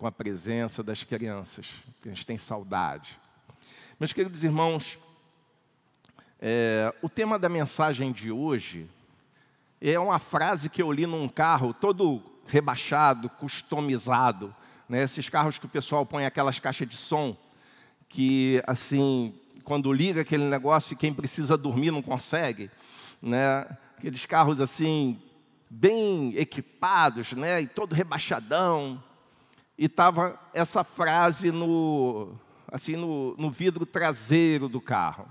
com a presença das crianças. A gente tem saudade. Meus queridos irmãos, o tema da mensagem de hoje é uma frase que eu li num carro todo rebaixado, customizado, né? Esses carros que o pessoal põe aquelas caixas de som, que assim, quando liga aquele negócio, quem precisa dormir não consegue, né? Aqueles carros assim, bem equipados, né? E todo rebaixadão. E estava essa frase no vidro traseiro do carro.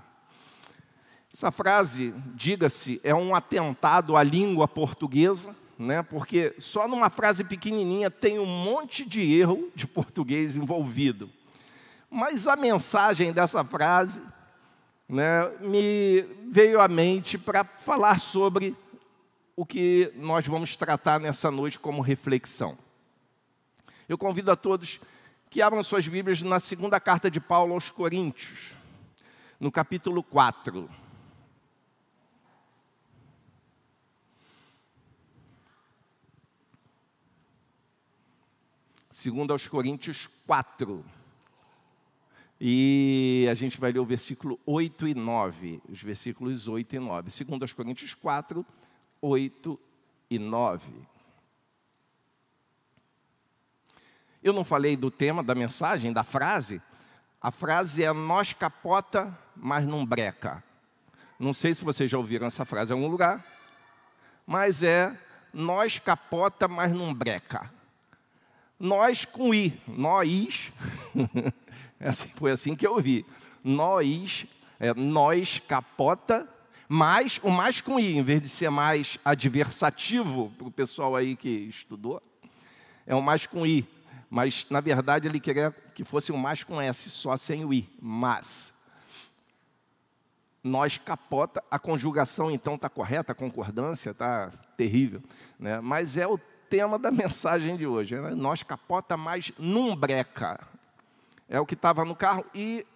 Essa frase, diga-se, é um atentado à língua portuguesa, né? Porque só numa frase pequenininha tem um monte de erro de português envolvido. Mas a mensagem dessa frase, né, me veio à mente para falar sobre o que nós vamos tratar nessa noite como reflexão. Eu convido a todos que abram suas Bíblias na segunda carta de Paulo aos Coríntios, no capítulo 4. Segundo aos Coríntios 4. E a gente vai ler o versículo 8 e 9. Os versículos 8 e 9. Segundo aos Coríntios 4, 8 e 9. Eu não falei do tema, da mensagem, da frase. A frase é: nós capota, mas não breca. Não sei se vocês já ouviram essa frase em algum lugar. Mas é: nós capota, mas não breca. Nós com I, nós, foi assim que eu ouvi. Nós capota, mas o mais com I, em vez de ser mais adversativo, para o pessoal aí que estudou, é o mais com I. Mas, na verdade, ele queria que fosse um mais com S, só sem o I. Mas, nós capota, a conjugação então está correta, a concordância está terrível, né? Mas é o tema da mensagem de hoje, né? Nós capota, mas não breca. É o que estava no carro e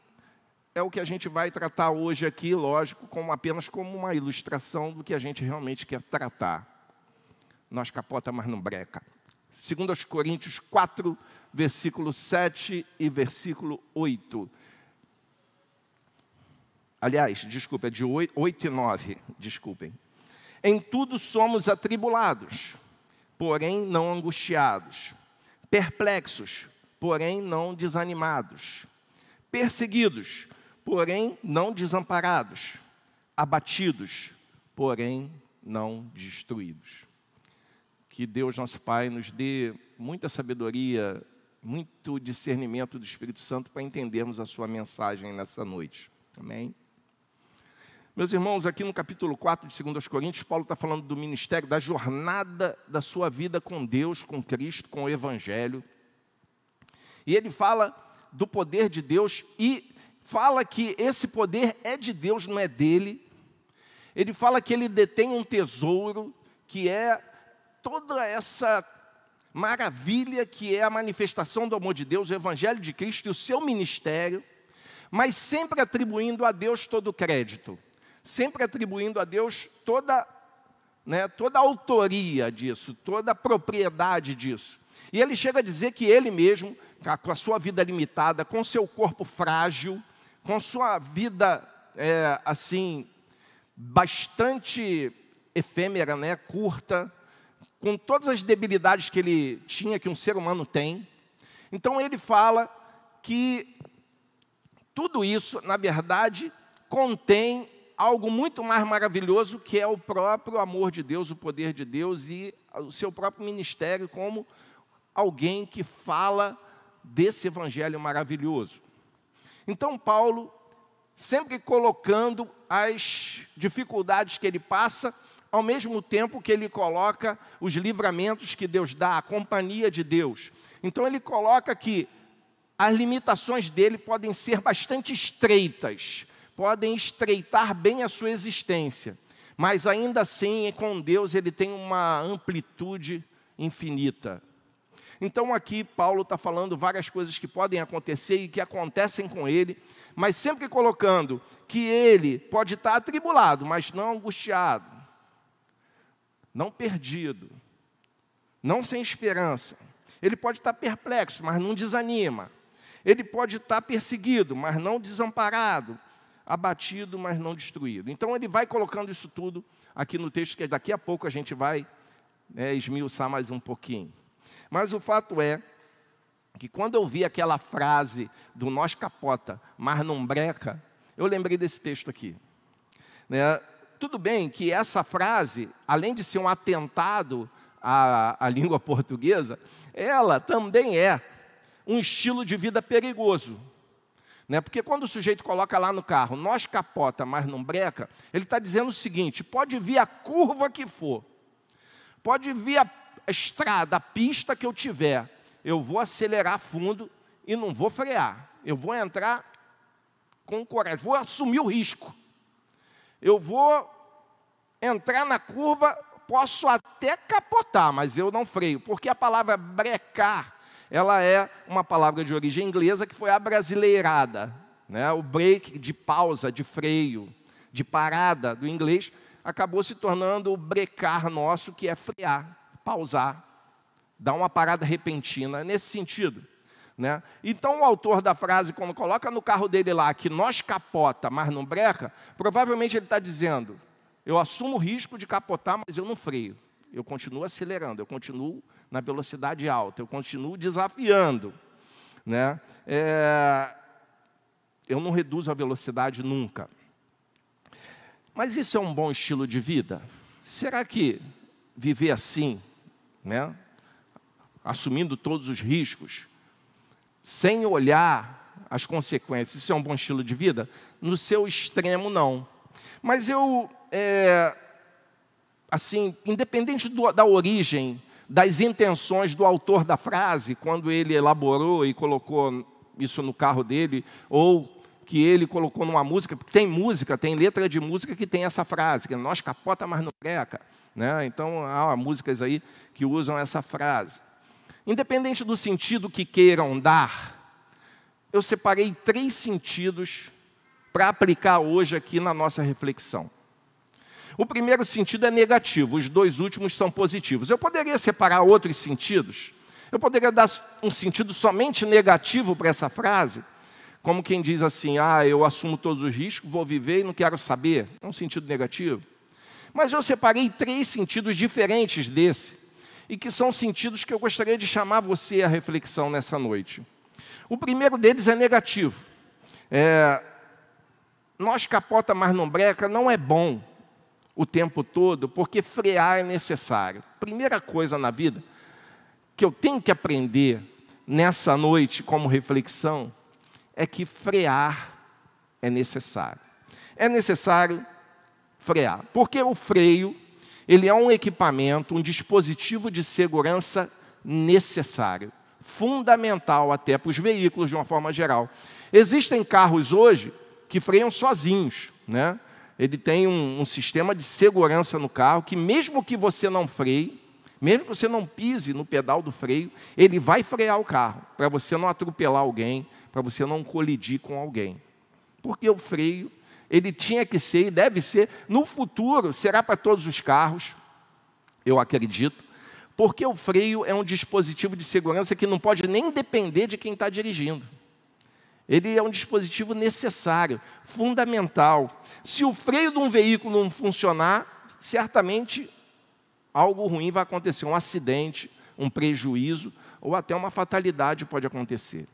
é o que a gente vai tratar hoje aqui, lógico, apenas como uma ilustração do que a gente realmente quer tratar. Nós capota, mas não breca. Segundo aos Coríntios 4, versículo 7 e versículo 8. Aliás, desculpa, é de 8 e 9, desculpem. Em tudo somos atribulados, porém não angustiados, perplexos, porém não desanimados, perseguidos, porém não desamparados, abatidos, porém não destruídos. Que Deus, nosso Pai, nos dê muita sabedoria, muito discernimento do Espírito Santo para entendermos a sua mensagem nessa noite. Amém? Meus irmãos, aqui no capítulo 4 de 2 Coríntios, Paulo está falando do ministério, da jornada da sua vida com Deus, com Cristo, com o Evangelho. E ele fala do poder de Deus e fala que esse poder é de Deus, não é dele. Ele fala que ele detém um tesouro que é toda essa maravilha que é a manifestação do amor de Deus, o Evangelho de Cristo e o seu ministério, mas sempre atribuindo a Deus todo o crédito, sempre atribuindo a Deus toda a autoria disso, toda a propriedade disso. E ele chega a dizer que ele mesmo, com a sua vida limitada, com seu corpo frágil, com sua vida, bastante efêmera, curta, com todas as debilidades que ele tinha, que um ser humano tem. Então ele fala que tudo isso, na verdade, contém algo muito mais maravilhoso, que é o próprio amor de Deus, o poder de Deus e o seu próprio ministério como alguém que fala desse evangelho maravilhoso. Então Paulo, sempre colocando as dificuldades que ele passa, ao mesmo tempo que ele coloca os livramentos que Deus dá, a companhia de Deus. Então ele coloca que as limitações dele podem ser bastante estreitas, podem estreitar bem a sua existência, mas ainda assim, com Deus, ele tem uma amplitude infinita. Então aqui Paulo está falando várias coisas que podem acontecer e que acontecem com ele, mas sempre colocando que ele pode estar atribulado, mas não angustiado, não perdido, não sem esperança. Ele pode estar perplexo, mas não desanima. Ele pode estar perseguido, mas não desamparado. Abatido, mas não destruído. Então ele vai colocando isso tudo aqui no texto, que daqui a pouco a gente vai esmiuçar mais um pouquinho. Mas o fato é que quando eu vi aquela frase do nós capota, mas não breca, eu lembrei desse texto aqui. Tudo bem que essa frase, além de ser um atentado à língua portuguesa, ela também é um estilo de vida perigoso. Porque quando o sujeito coloca lá no carro, nós capota, mas não breca, ele está dizendo o seguinte: pode vir a curva que for, pode vir a estrada, a pista que eu tiver, eu vou acelerar fundo e não vou frear. Eu vou entrar com coragem, vou assumir o risco. Eu vou entrar na curva, posso até capotar, mas eu não freio, porque a palavra brecar, ela é uma palavra de origem inglesa que foi abrasileirada. O break, de pausa, de freio, de parada, do inglês, acabou se tornando o brecar nosso, que é frear, pausar, dar uma parada repentina, nesse sentido. Então, o autor da frase, quando coloca no carro dele lá, que nós capota, mas não breca, provavelmente ele está dizendo: eu assumo o risco de capotar, mas eu não freio. Eu continuo acelerando, eu continuo na velocidade alta, eu continuo desafiando. Eu não reduzo a velocidade nunca. Mas isso é um bom estilo de vida? Será que viver assim, assumindo todos os riscos, sem olhar as consequências, isso é um bom estilo de vida? No seu extremo, não. Mas eu, assim, independente da origem, das intenções do autor da frase, quando ele elaborou e colocou isso no carro dele, ou que ele colocou numa música, porque tem letra de música que tem essa frase, que nós capota, mas não breca. Então, há músicas aí que usam essa frase. Independente do sentido que queiram dar, eu separei 3 sentidos para aplicar hoje aqui na nossa reflexão. O primeiro sentido é negativo, os 2 últimos são positivos. Eu poderia separar outros sentidos, eu poderia dar um sentido somente negativo para essa frase, como quem diz assim: eu assumo todos os riscos, vou viver e não quero saber. É um sentido negativo. Mas eu separei 3 sentidos diferentes desse, e que são sentidos que eu gostaria de chamar você à reflexão nessa noite. O primeiro deles é negativo. Nós capota, mas não breca, não é bom o tempo todo, porque frear é necessário. Primeira coisa na vida que eu tenho que aprender nessa noite como reflexão é que frear é necessário. É necessário frear, porque o freio, ele é um equipamento, um dispositivo de segurança necessário, fundamental até para os veículos de uma forma geral. Existem carros hoje que freiam sozinhos, Ele tem um sistema de segurança no carro que, mesmo que você não freie, mesmo que você não pise no pedal do freio, ele vai frear o carro, para você não atropelar alguém, para você não colidir com alguém. Porque o freio, ele tinha que ser e deve ser, no futuro, será para todos os carros, eu acredito, porque o freio é um dispositivo de segurança que não pode nem depender de quem está dirigindo. Ele é um dispositivo necessário, fundamental. Se o freio de um veículo não funcionar, certamente algo ruim vai acontecer, um acidente, um prejuízo, ou até uma fatalidade pode acontecer.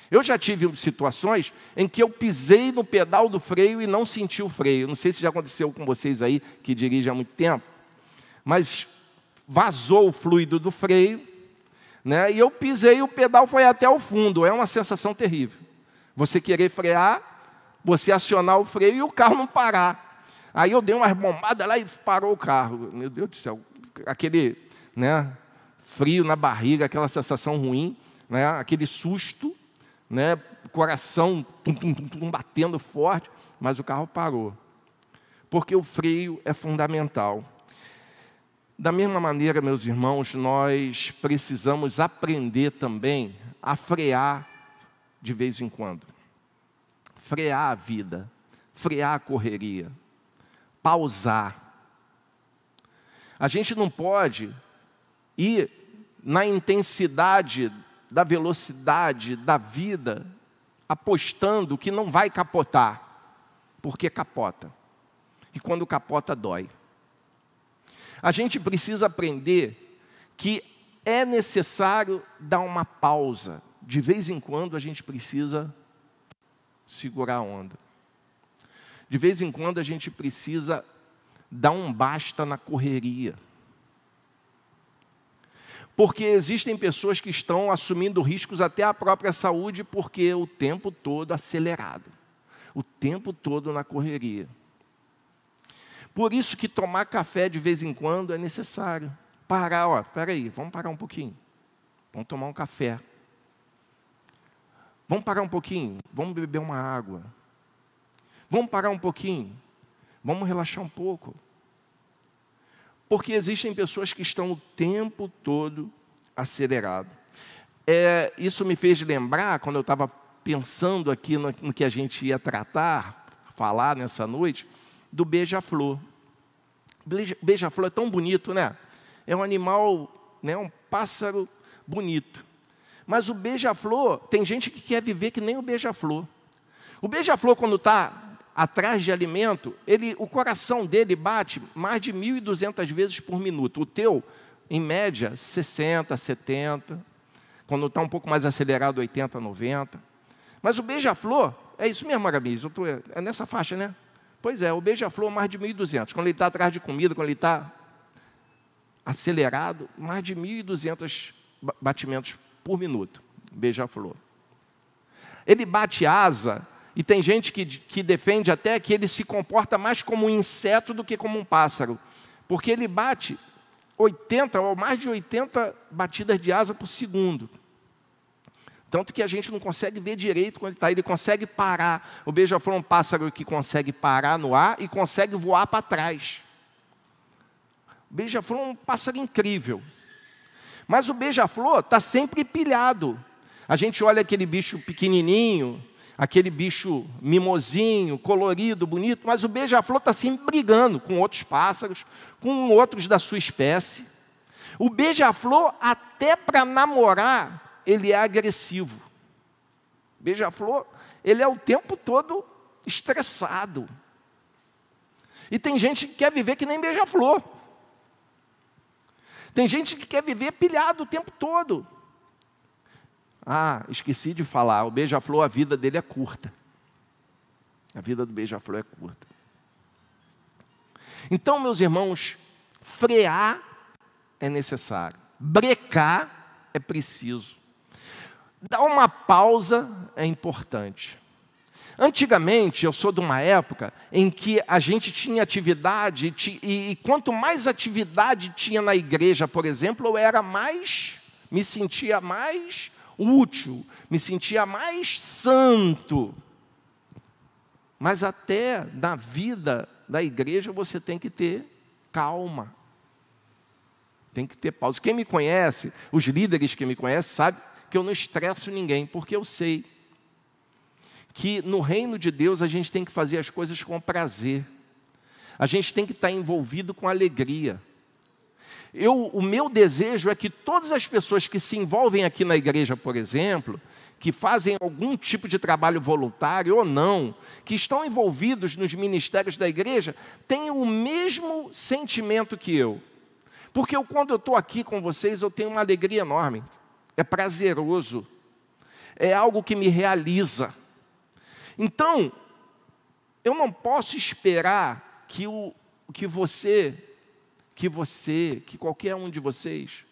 Eu já tive situações em que eu pisei no pedal do freio e não senti o freio. Não sei se já aconteceu com vocês aí, que dirigem há muito tempo, mas vazou o fluido do freio, e eu pisei e o pedal foi até o fundo. É uma sensação terrível. Você querer frear, você acionar o freio e o carro não parar. Aí eu dei umas bombadas lá e parou o carro. Meu Deus do céu, aquele frio na barriga, aquela sensação ruim, aquele susto, coração batendo forte, mas o carro parou. Porque o freio é fundamental. Da mesma maneira, meus irmãos, nós precisamos aprender também a frear de vez em quando. Frear a vida, frear a correria, pausar. A gente não pode ir na intensidade da velocidade da vida, apostando que não vai capotar, porque capota. E quando capota, dói. A gente precisa aprender que é necessário dar uma pausa. De vez em quando a gente precisa segurar a onda. De vez em quando a gente precisa dar um basta na correria. Porque existem pessoas que estão assumindo riscos até à própria saúde, porque o tempo todo acelerado. O tempo todo na correria. Por isso que tomar café de vez em quando é necessário. Parar, espera aí, vamos parar um pouquinho. Vamos tomar um café. Vamos parar um pouquinho, vamos beber uma água. Vamos parar um pouquinho, vamos relaxar um pouco. Porque existem pessoas que estão o tempo todo aceleradas. Isso me fez lembrar, quando eu estava pensando aqui no que a gente ia falar nessa noite, do beija-flor. Beija-flor é tão bonito, né? É um animal, né, um pássaro bonito. Mas o beija-flor, tem gente que quer viver que nem o beija-flor. O beija-flor, quando está atrás de alimento, o coração dele bate mais de 1.200 vezes por minuto. O teu, em média, 60, 70. Quando está um pouco mais acelerado, 80, 90. Mas o beija-flor, é isso mesmo, Aramis, é nessa faixa, né? Pois é, o beija-flor mais de 1.200. Quando ele está atrás de comida, quando ele está acelerado, mais de 1.200 batimentos por minuto. Beija-flor. Ele bate asa. E tem gente que defende até que ele se comporta mais como um inseto do que como um pássaro. Porque ele bate 80 ou mais de 80 batidas de asa por segundo. Tanto que a gente não consegue ver direito quando ele está. Ele consegue parar. O beija-flor é um pássaro que consegue parar no ar e consegue voar para trás. O beija-flor é um pássaro incrível. Mas o beija-flor está sempre pilhado. A gente olha aquele bicho pequenininho, aquele bicho mimosinho, colorido, bonito, mas o beija-flor está sempre brigando com outros pássaros, com outros da sua espécie. O beija-flor, até para namorar, ele é agressivo. O beija-flor, ele é o tempo todo estressado. E tem gente que quer viver que nem beija-flor. Tem gente que quer viver pilhado o tempo todo. Esqueci de falar, o beija-flor, a vida dele é curta. A vida do beija-flor é curta. Então, meus irmãos, frear é necessário. Brecar é preciso. Dar uma pausa é importante. Antigamente, eu sou de uma época em que a gente tinha atividade, e quanto mais atividade tinha na igreja, por exemplo, me sentia mais útil, me sentia mais santo. Mas até na vida da igreja você tem que ter calma. Tem que ter pausa. Quem me conhece, os líderes que me conhecem, sabe que eu não estresso ninguém, porque eu sei que no reino de Deus a gente tem que fazer as coisas com prazer. A gente tem que estar envolvido com alegria. O meu desejo é que todas as pessoas que se envolvem aqui na igreja, por exemplo, que fazem algum tipo de trabalho voluntário ou não, que estão envolvidos nos ministérios da igreja, tenham o mesmo sentimento que eu. Porque quando eu estou aqui com vocês, eu tenho uma alegria enorme. É prazeroso. É algo que me realiza. Então, eu não posso esperar que qualquer um de vocês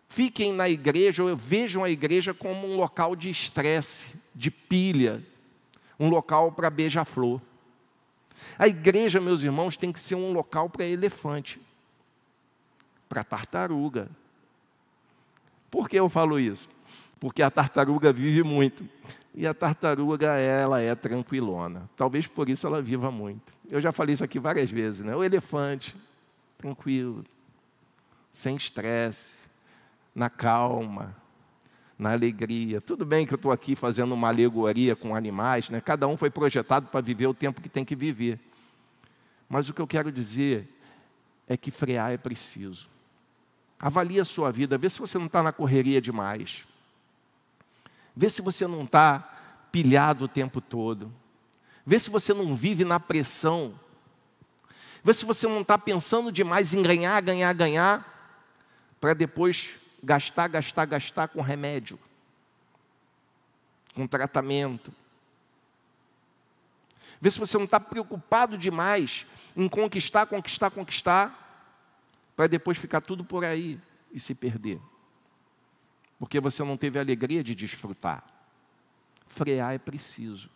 fiquem na igreja ou vejam a igreja como um local de estresse, de pilha, um local para beija-flor. A igreja, meus irmãos, tem que ser um local para elefante, para tartaruga. Por que eu falo isso? Porque a tartaruga vive muito. E a tartaruga, ela é tranquilona. Talvez por isso ela viva muito. Eu já falei isso aqui várias vezes, né? O elefante, tranquilo, sem estresse, na calma, na alegria. Tudo bem que eu estou aqui fazendo uma alegoria com animais, né? Cada um foi projetado para viver o tempo que tem que viver. Mas o que eu quero dizer é que frear é preciso. Avalie a sua vida, vê se você não está na correria demais. Vê se você não está pilhado o tempo todo. Vê se você não vive na pressão. Vê se você não está pensando demais em ganhar, ganhar, ganhar, para depois gastar, gastar, gastar com remédio, com tratamento. Vê se você não está preocupado demais em conquistar, conquistar, conquistar, para depois ficar tudo por aí e se perder. Porque você não teve a alegria de desfrutar. Frear é preciso.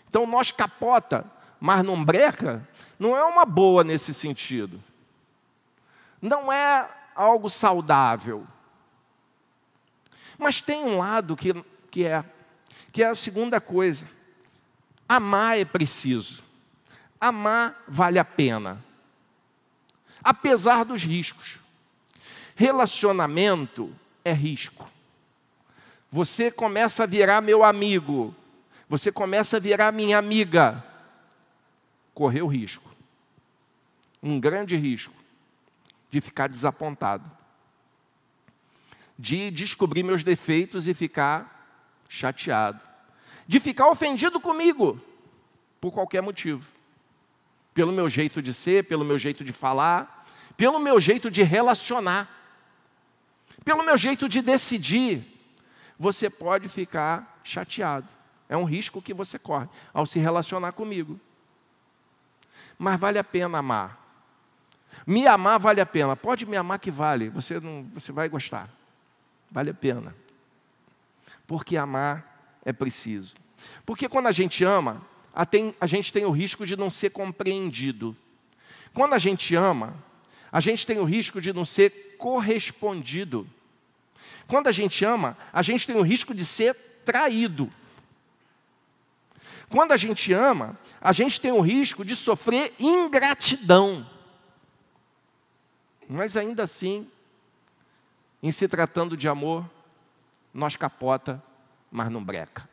Então, nós capota, mas não breca, não é uma boa nesse sentido. Não é algo saudável. Mas tem um lado que é a segunda coisa. Amar é preciso. Amar vale a pena. Apesar dos riscos. Relacionamento é risco. Você começa a virar meu amigo. Você começa a virar minha amiga. Correu risco. Um grande risco de ficar desapontado. De descobrir meus defeitos e ficar chateado. De ficar ofendido comigo, por qualquer motivo. Pelo meu jeito de ser, pelo meu jeito de falar, pelo meu jeito de relacionar, pelo meu jeito de decidir, você pode ficar chateado. É um risco que você corre ao se relacionar comigo. Mas vale a pena amar. Me amar vale a pena. Pode me amar que vale. Você vai gostar. Vale a pena. Porque amar é preciso. Porque quando a gente ama, a gente tem o risco de não ser compreendido. Quando a gente ama, a gente tem o risco de não ser correspondido. Quando a gente ama, a gente tem o risco de ser traído. Quando a gente ama, a gente tem o risco de sofrer ingratidão. Mas ainda assim, em se tratando de amor, nós capota, mas não breca.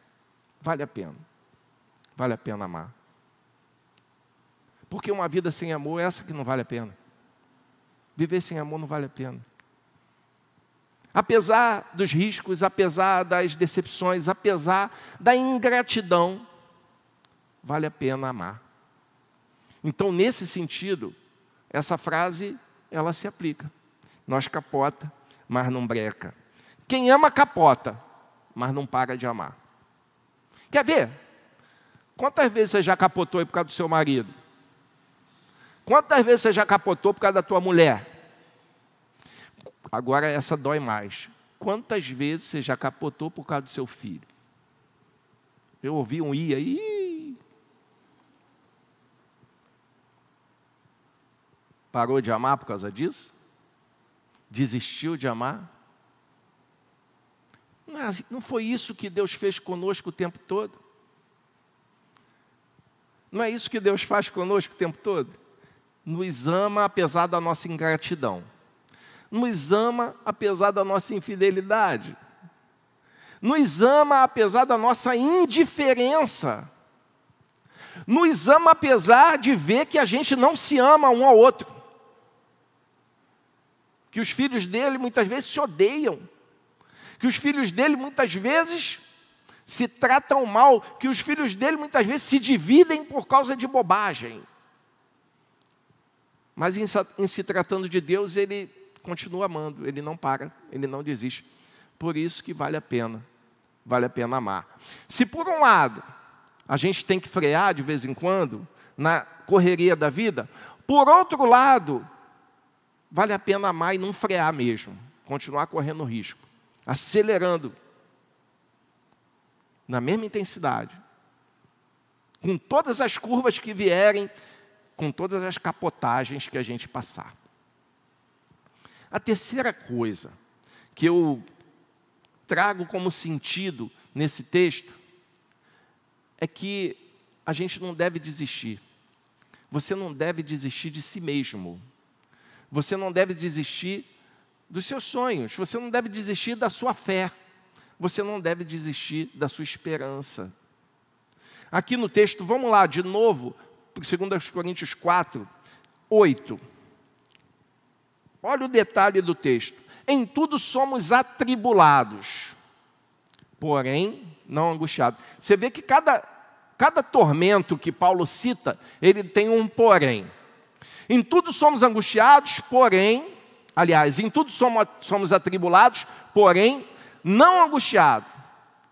Vale a pena. Vale a pena amar. Porque uma vida sem amor é essa que não vale a pena. Viver sem amor não vale a pena. Apesar dos riscos, apesar das decepções, apesar da ingratidão, vale a pena amar. Então, nesse sentido, essa frase, ela se aplica. Nós capota, mas não breca. Quem ama capota, mas não para de amar. Quer ver? Quantas vezes você já capotou por causa do seu marido? Quantas vezes você já capotou por causa da tua mulher? Agora essa dói mais. Quantas vezes você já capotou por causa do seu filho? Eu ouvi um i aí. Parou de amar por causa disso? Desistiu de amar? Não foi isso que Deus fez conosco o tempo todo? Não é isso que Deus faz conosco o tempo todo? Nos ama apesar da nossa ingratidão. Nos ama apesar da nossa infidelidade. Nos ama apesar da nossa indiferença. Nos ama apesar de ver que a gente não se ama um ao outro. Que os filhos dele muitas vezes se odeiam. Que os filhos dele muitas vezes se tratam mal. Que os filhos dele muitas vezes se dividem por causa de bobagem. Mas em se tratando de Deus, ele continua amando, ele não para, ele não desiste. Por isso que vale a pena amar. Se por um lado, a gente tem que frear de vez em quando, na correria da vida, por outro lado, vale a pena amar e não frear mesmo, continuar correndo risco, acelerando, na mesma intensidade, com todas as curvas que vierem, com todas as capotagens que a gente passar. A terceira coisa que eu trago como sentido nesse texto é que a gente não deve desistir. Você não deve desistir de si mesmo. Você não deve desistir dos seus sonhos. Você não deve desistir da sua fé. Você não deve desistir da sua esperança. Aqui no texto, vamos lá de novo, 2 Coríntios 4, 8. Olha o detalhe do texto. Em tudo somos atribulados, porém não angustiados. Você vê que cada tormento que Paulo cita, ele tem um porém. Em tudo somos angustiados, porém, aliás, em tudo somos atribulados, porém não angustiados.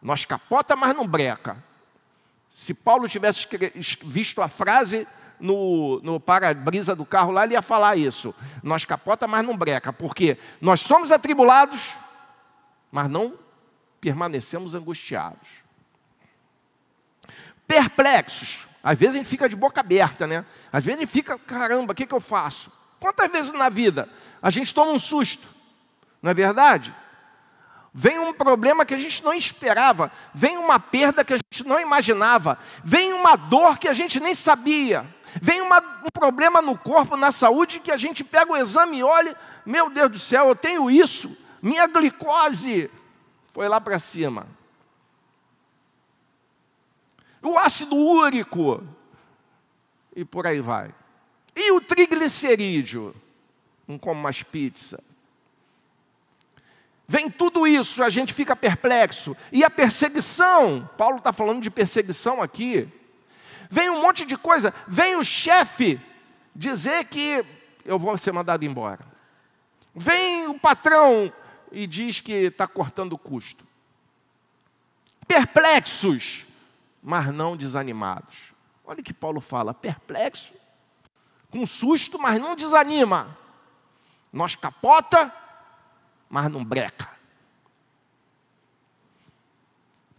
Nós capota, mas não breca. Se Paulo tivesse visto a frase no para-brisa do carro lá, ele ia falar isso. Nós capota, mas não breca. Porque nós somos atribulados, mas não permanecemos angustiados. Perplexos. Às vezes a gente fica de boca aberta, né? Às vezes a gente fica, caramba, o que eu faço? Quantas vezes na vida a gente toma um susto? Não é verdade? Vem um problema que a gente não esperava, vem uma perda que a gente não imaginava, vem uma dor que a gente nem sabia, vem um problema no corpo, na saúde, que a gente pega o exame e olha, meu Deus do céu, eu tenho isso, minha glicose foi lá para cima. O ácido úrico, e por aí vai. E o triglicerídeo? Não como mais pizza. Vem tudo isso, a gente fica perplexo. E a perseguição, Paulo está falando de perseguição aqui. Vem um monte de coisa, vem o chefe dizer que eu vou ser mandado embora. Vem o patrão e diz que está cortando o custo. Perplexos, mas não desanimados. Olha o que Paulo fala, perplexo, com susto, mas não desanima. Nós capota, mas não breca.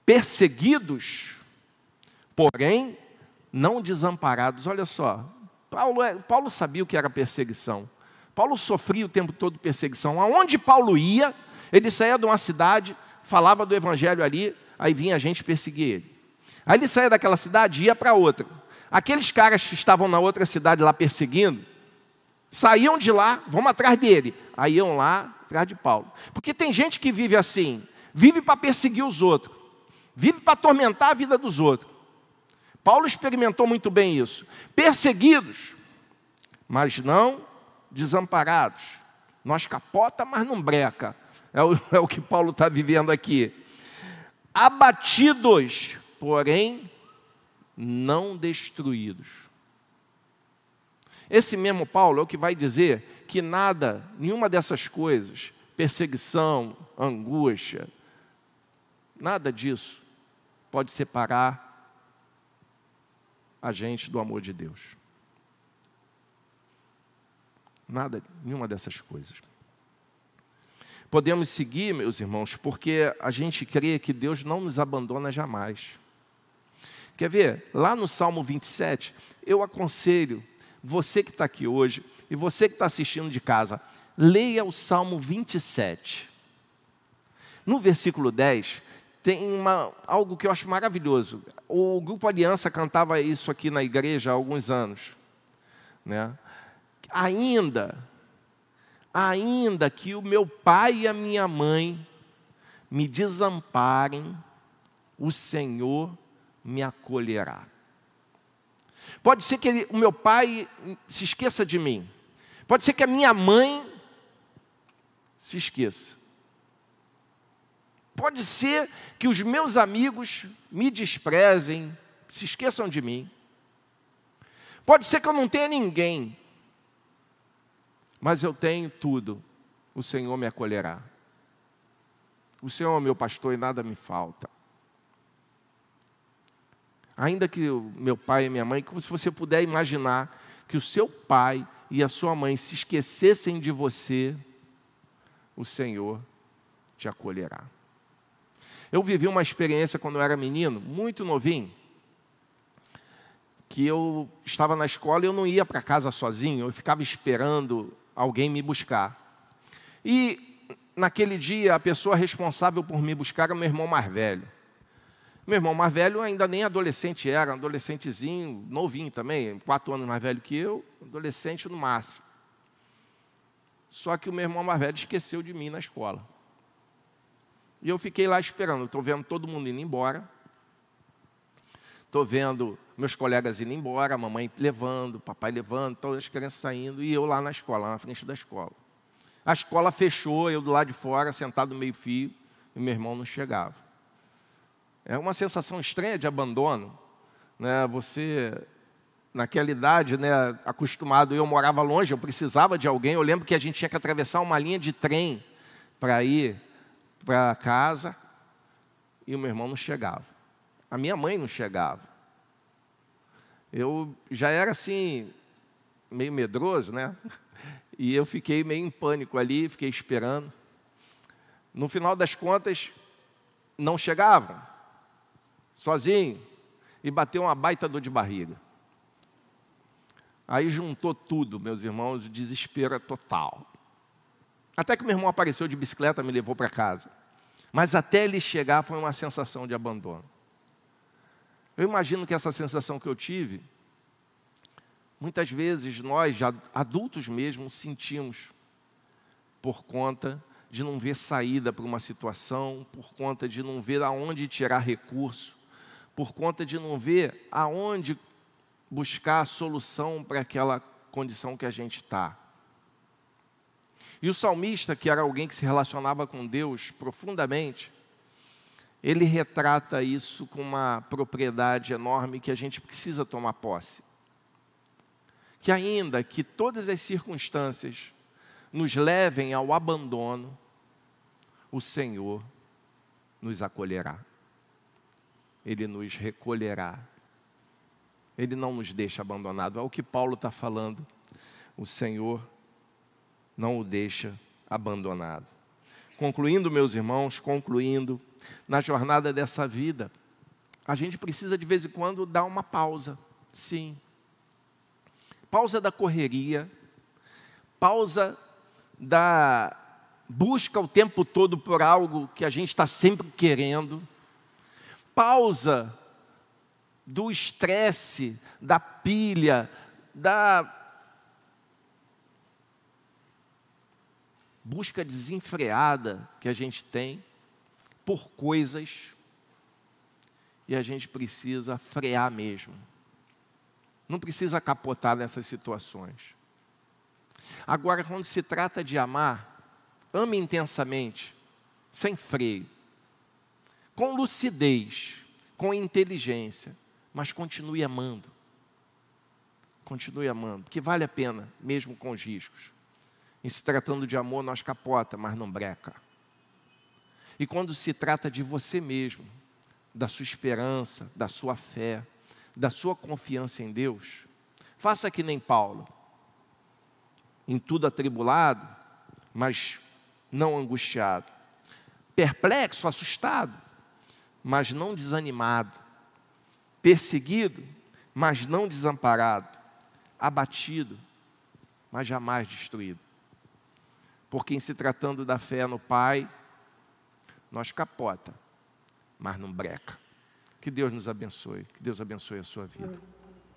Perseguidos, porém não desamparados. Olha só, Paulo sabia o que era perseguição. Paulo sofria o tempo todo perseguição. Aonde Paulo ia, ele saía de uma cidade, falava do evangelho ali, aí vinha a gente perseguir ele. Aí ele saía daquela cidade e ia para outra. Aqueles caras que estavam na outra cidade lá perseguindo, saíam de lá, vamos atrás dele. Aí iam lá, atrás de Paulo. Porque tem gente que vive assim, vive para perseguir os outros, vive para atormentar a vida dos outros. Paulo experimentou muito bem isso. Perseguidos, mas não desamparados. Nós capota, mas não breca. É o que Paulo está vivendo aqui. Abatidos, porém não destruídos. Esse mesmo Paulo é o que vai dizer que nada, nenhuma dessas coisas, perseguição, angústia, nada disso pode separar a gente do amor de Deus. Nada, nenhuma dessas coisas. Podemos seguir, meus irmãos, porque a gente crê que Deus não nos abandona jamais. Quer ver? Lá no Salmo 27, eu aconselho você que está aqui hoje e você que está assistindo de casa, leia o Salmo 27. No versículo 10, tem algo que eu acho maravilhoso. O Grupo Aliança cantava isso aqui na igreja há alguns anos, né? Ainda que o meu pai e a minha mãe me desamparem, o Senhor me acolherá. Pode ser que o meu pai se esqueça de mim. Pode ser que a minha mãe se esqueça. Pode ser que os meus amigos me desprezem, se esqueçam de mim. Pode ser que eu não tenha ninguém, mas eu tenho tudo. O Senhor me acolherá. O Senhor é meu pastor e nada me falta. Ainda que o meu pai e minha mãe, se você puder imaginar que o seu pai e a sua mãe se esquecessem de você, o Senhor te acolherá. Eu vivi uma experiência quando eu era menino, muito novinho, que eu estava na escola e eu não ia para casa sozinho, eu ficava esperando alguém me buscar. E naquele dia, a pessoa responsável por me buscar era meu irmão mais velho. Meu irmão mais velho ainda nem adolescente era, um adolescentezinho, novinho também, 4 anos mais velho que eu, adolescente no máximo. Só que o meu irmão mais velho esqueceu de mim na escola. E eu fiquei lá esperando, estou vendo todo mundo indo embora, estou vendo meus colegas indo embora, a mamãe levando, o papai levando, todas as crianças saindo, e eu lá na escola, lá na frente da escola. A escola fechou, eu do lado de fora, sentado no meio-fio, e meu irmão não chegava. É uma sensação estranha de abandono, né? Você, naquela idade, né, acostumado, eu morava longe, eu precisava de alguém. Eu lembro que a gente tinha que atravessar uma linha de trem para ir para casa, e o meu irmão não chegava. A minha mãe não chegava. Eu já era assim, meio medroso, né? E eu fiquei meio em pânico ali, fiquei esperando. No final das contas, não chegavam, sozinho, e bateu uma baita dor de barriga. Aí juntou tudo, meus irmãos, o desespero é total. Até que meu irmão apareceu de bicicleta, me levou para casa. Mas até ele chegar foi uma sensação de abandono. Eu imagino que essa sensação que eu tive, muitas vezes nós, já adultos mesmo, sentimos por conta de não ver saída para uma situação, por conta de não ver aonde tirar recurso, por conta de não ver aonde buscar a solução para aquela condição que a gente está. E o salmista, que era alguém que se relacionava com Deus profundamente, ele retrata isso com uma propriedade enorme que a gente precisa tomar posse. Que ainda que todas as circunstâncias nos levem ao abandono, o Senhor nos acolherá. Ele nos recolherá. Ele não nos deixa abandonado. É o que Paulo está falando. O Senhor não o deixa abandonado. Concluindo, meus irmãos, na jornada dessa vida, a gente precisa de vez em quando dar uma pausa. Sim. Pausa da correria, pausa da busca o tempo todo por algo que a gente está sempre querendo, pausa do estresse, da pilha, da busca desenfreada que a gente tem por coisas, e a gente precisa frear mesmo. Não precisa capotar nessas situações. Agora, quando se trata de amar, ame intensamente, sem freio, com lucidez, com inteligência, mas continue amando. Continue amando, porque vale a pena, mesmo com os riscos. Em se tratando de amor, nós capota, mas não breca. E quando se trata de você mesmo, da sua esperança, da sua fé, da sua confiança em Deus, faça que nem Paulo. Em tudo atribulado, mas não angustiado. Perplexo, assustado, mas não desanimado. Perseguido, mas não desamparado. Abatido, mas jamais destruído. Porque em se tratando da fé no Pai, nós capota, mas não breca. Que Deus nos abençoe, que Deus abençoe a sua vida.